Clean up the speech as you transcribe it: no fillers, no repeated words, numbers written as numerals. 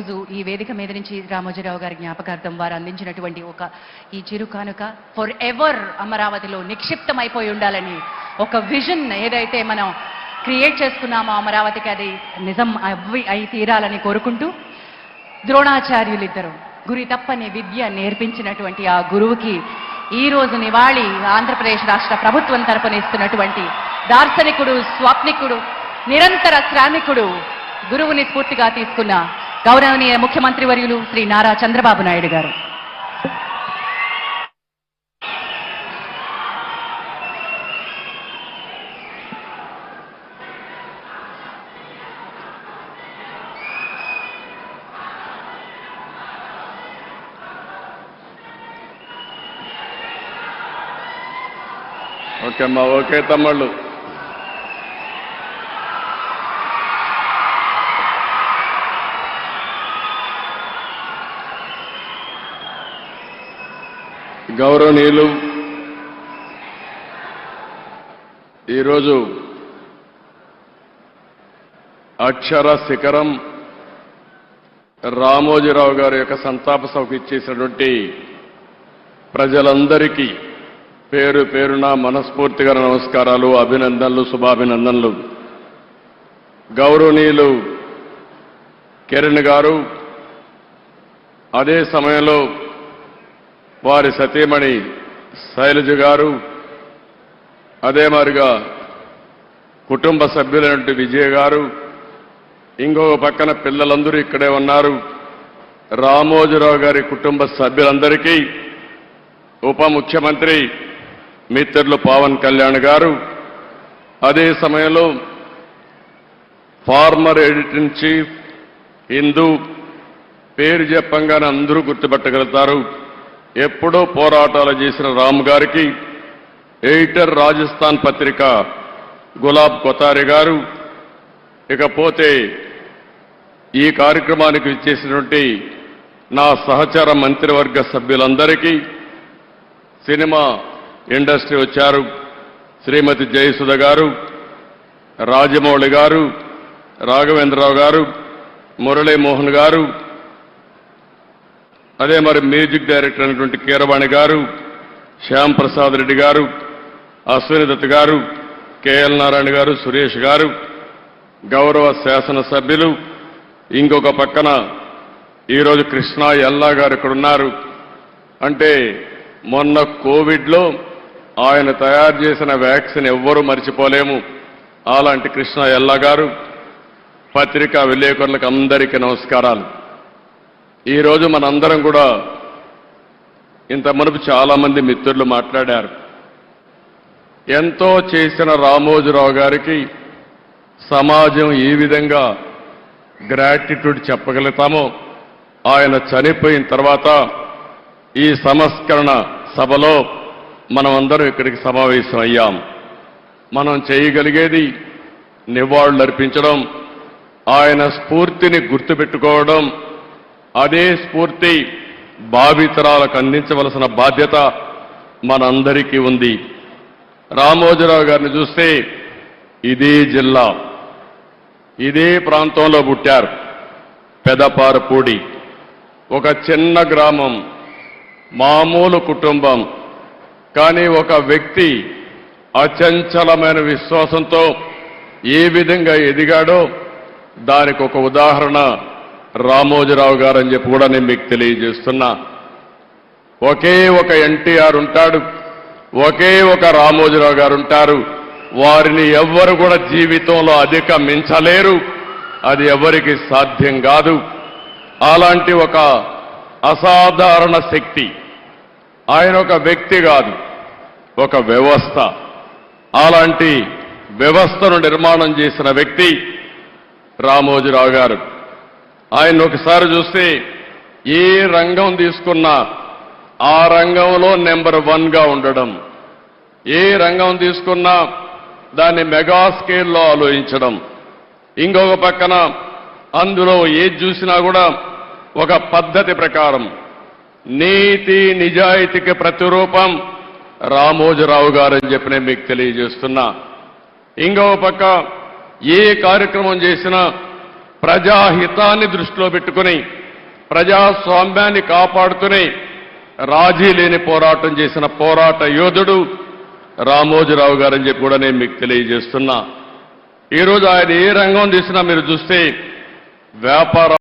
ఈరోజు ఈ వేదిక మీద నుంచి రామోజీరావు గారి జ్ఞాపకార్థం వారు అందించినటువంటి ఈ చిరు కానుక ఫర్ ఎవర్ అమరావతిలో నిక్షిప్తమైపోయి ఉండాలని ఒక విజన్ ఏదైతే మనం క్రియేట్ చేసుకున్నామో అమరావతికి అది నిజం అయి తీరాలని కోరుకుంటూ ద్రోణాచార్యులిద్దరు గురి తప్పని విద్య నేర్పించినటువంటి ఆ గురువుకి ఈ రోజు నివాళి ఆంధ్రప్రదేశ్ రాష్ట్ర ప్రభుత్వం తరపున ఇస్తున్నటువంటి దార్శనికుడు, స్వాప్నికుడు, నిరంతర శ్రామికుడు, గురువుని స్ఫూర్తిగా తీసుకున్న గౌరవనీయ ముఖ్యమంత్రి వర్యులు శ్రీ నారా చంద్రబాబు నాయుడు గారు. ఓకే అమ్మా, ఓకే తమ్ముళ్ళు. గౌరవనీయులు, ఈరోజు అక్షర శిఖరం రామోజీరావు గారి యొక్క సంతాప సభకు ఇచ్చేసినటువంటి ప్రజలందరికీ పేరు పేరున మనస్ఫూర్తిగా నమస్కారాలు, అభినందనలు, శుభాభినందనలు. గౌరవనీయులు కిరణ్ గారు, అదే సమయంలో వారి సతీమణి శైలజ గారు, అదే మాదిరిగా కుటుంబ సభ్యులైనటువంటి విజయ గారు, ఇంకొక పక్కన పిల్లలందరూ ఇక్కడే ఉన్నారు. రామోజీరావు గారి కుటుంబ సభ్యులందరికీ ఉప ముఖ్యమంత్రి మిత్రులు పవన్ కళ్యాణ్ గారు, అదే సమయంలో former editor in chief Hindu, పేరు చెప్పంగానే అందరూ గుర్తుపట్టగలుగుతారు, ఎప్పుడూ పోరాటాలు చేసిన రామ్ గారికి, ఎడిటర్ రాజస్థాన్ పత్రిక గులాబ్ కొతారి గారు, ఇకపోతే ఈ కార్యక్రమానికి ఇచ్చేసినటువంటి నా సహచర మంత్రివర్గ సభ్యులందరికీ, సినిమా ఇండస్ట్రీ వచ్చారు, శ్రీమతి జయసుధ గారు, రాజమౌళి గారు, రాఘవేంద్రరావు గారు, మురళీమోహన్ గారు, అదే మరి మ్యూజిక్ డైరెక్టర్ అయినటువంటి కీరవాణి గారు, శ్యామ్ ప్రసాద్ రెడ్డి గారు, అశ్విని దత్ గారు, కేఎల్ నారాయణ గారు, సురేష్ గారు, గౌరవ శాసనసభ్యులు, ఇంకొక పక్కన ఈరోజు కృష్ణా ఎల్లా గారు ఇక్కడ ఉన్నారు. అంటే మొన్న కోవిడ్లో ఆయన తయారు చేసిన వ్యాక్సిన్ ఎవ్వరూ మర్చిపోలేము. అలాంటి కృష్ణా ఎల్లా గారు, పత్రికా విలేకరులకు అందరికీ నమస్కారాలు. ఈరోజు మనందరం కూడా ఇంత మునుపు చాలామంది మిత్రులు మాట్లాడారు. ఎంతో చేసిన రామోజీరావు గారికి సమాజం ఈ విధంగా గ్రాటిట్యూడ్ చెప్పగలుగుతామో, ఆయన చనిపోయిన తర్వాత ఈ సంస్కరణ సభలో మనం అందరం ఇక్కడికి సమావేశం అయ్యాం. మనం చేయగలిగేది నివాళులర్పించడం, ఆయన స్ఫూర్తిని గుర్తుపెట్టుకోవడం, అదే స్ఫూర్తి భావితరాలకు అందించవలసిన బాధ్యత మనందరికీ ఉంది. రామోజీరావు గారిని చూస్తే ఇదే జిల్లా, ఇదే ప్రాంతంలో పుట్టారు. పెదపారపూడి, ఒక చిన్న గ్రామం, మామూలు కుటుంబం. కానీ ఒక వ్యక్తి అచంచలమైన విశ్వాసంతో ఏ విధంగా ఎదిగాడో దానికి ఒక ఉదాహరణ రామోజీరావు గారు అని చెప్పి కూడా నేను మీకు తెలియజేస్తున్నా. ఒకే ఒక ఎన్టీఆర్ ఉంటాడు, ఒకే ఒక రామోజీరావు గారు ఉంటారు. వారిని ఎవ్వరు కూడా జీవితంలో అధిగమించలేరు, అది ఎవరికి సాధ్యం కాదు. అలాంటి ఒక అసాధారణ శక్తి. ఆయన ఒక వ్యక్తి కాదు, ఒక వ్యవస్థ. అలాంటి వ్యవస్థను నిర్మాణం చేసిన వ్యక్తి రామోజీరావు గారు. ఆయన ఒకసారి చూస్తే ఏ రంగం తీసుకున్నా ఆ రంగంలో నెంబర్ 1గా ఉండడం, ఏ రంగం తీసుకున్నా దాన్ని మెగా స్కేల్లో ఆలోచించడం, ఇంకొక పక్కన అందులో ఏది చూసినా కూడా ఒక పద్ధతి ప్రకారం నీతి నిజాయితీకి ప్రతిరూపం రామోజీరావు గారని చెప్పి నేను మీకు తెలియజేస్తున్నా. ఇంకొక పక్క ఏ కార్యక్రమం చేసినా ప్రజాహితాన్ని దృష్టిలో పెట్టుకుని ప్రజాస్వామ్యాన్ని కాపాడుతూనే రాజీ లేని పోరాటం చేసిన పోరాట యోధుడు రామోజీరావు గారని చెప్పి కూడా నేను మీకు తెలియజేస్తున్నా. ఈరోజు ఆయన ఏ రంగం తీసినా మీరు చూస్తే వ్యాపార